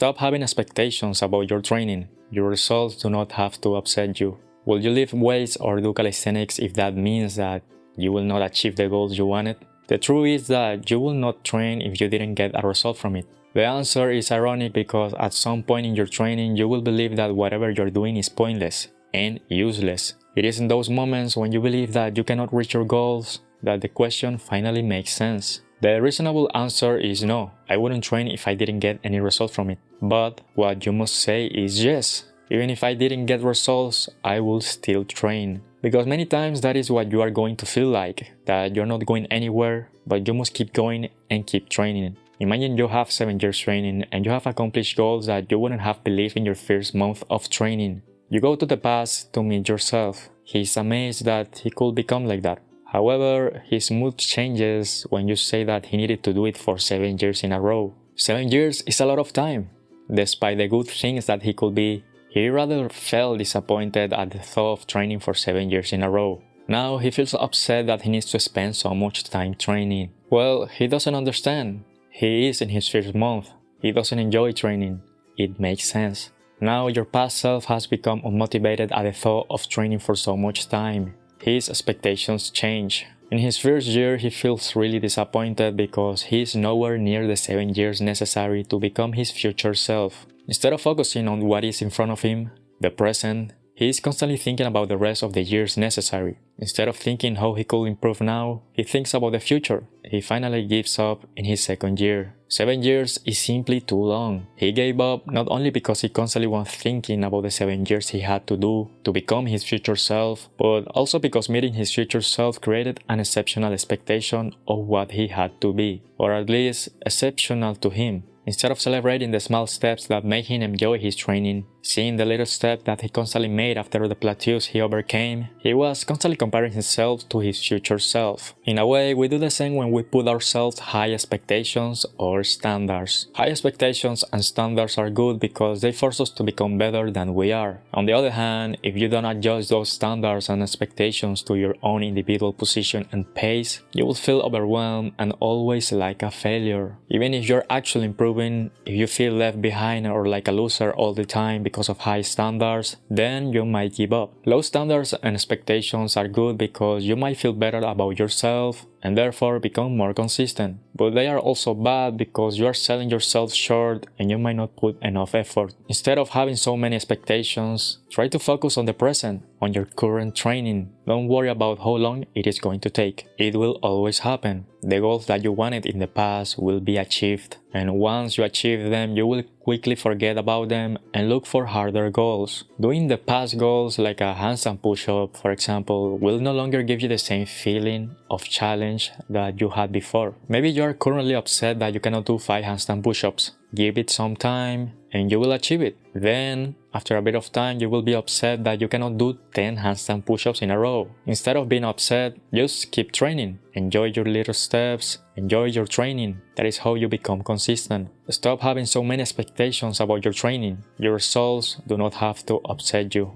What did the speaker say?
Stop having expectations about your training. Your results do not have to upset you. Will you lift weights or do calisthenics if that means that you will not achieve the goals you wanted? The truth is that you will not train if you didn't get a result from it. The answer is ironic because at some point in your training you will believe that whatever you're doing is pointless and useless. It is in those moments when you believe that you cannot reach your goals that the question finally makes sense. The reasonable answer is no, I wouldn't train if I didn't get any result from it. But what you must say is yes, even if I didn't get results, I will still train. Because many times that is what you are going to feel like, that you're not going anywhere, but you must keep going and keep training. Imagine you have 7 years training and you have accomplished goals that you wouldn't have believed in your first month of training. You go to the past to meet yourself. He's amazed that he could become like that. However, his mood changes when you say that he needed to do it for 7 years in a row. 7 years is a lot of time. Despite the good things that he could be, he rather felt disappointed at the thought of training for 7 years in a row. Now he feels upset that he needs to spend so much time training. Well, he doesn't understand. He is in his first month. He doesn't enjoy training. It makes sense. Now your past self has become unmotivated at the thought of training for so much time. His expectations change. In his first year, he feels really disappointed because he is nowhere near the 7 years necessary to become his future self. Instead of focusing on what is in front of him, the present, he is constantly thinking about the rest of the years necessary. Instead of thinking how he could improve now, he thinks about the future. He finally gives up in his second year. 7 years is simply too long. He gave up not only because he constantly was thinking about the 7 years he had to do to become his future self, but also because meeting his future self created an exceptional expectation of what he had to be, or at least exceptional to him. Instead of celebrating the small steps that made him enjoy his training, seeing the little steps that he constantly made after the plateaus he overcame, he was constantly comparing himself to his future self. In a way, we do the same when we put ourselves high expectations or standards. High expectations and standards are good because they force us to become better than we are. On the other hand, if you don't adjust those standards and expectations to your own individual position and pace, you will feel overwhelmed and always like a failure. Even if you're actually improving, if you feel left behind or like a loser all the time because of high standards, then you might give up. Low standards and expectations are good because you might feel better about yourself and therefore become more consistent. But they are also bad because you are selling yourself short and you might not put enough effort. Instead of having so many expectations, try to focus on the present, on your current training. Don't worry about how long it is going to take. It will always happen. The goals that you wanted in the past will be achieved, and once you achieve them, you will quickly forget about them and look for harder goals. Doing the past goals like a handstand push-up, for example, will no longer give you the same feeling of challenge that you had before. Maybe you are currently upset that you cannot do 5 handstand push-ups. Give it some time and you will achieve it. Then, after a bit of time, you will be upset that you cannot do 10 handstand push-ups in a row. Instead of being upset, just keep training. Enjoy your little steps. Enjoy your training. That is how you become consistent. Stop having so many expectations about your training. Your results do not have to upset you.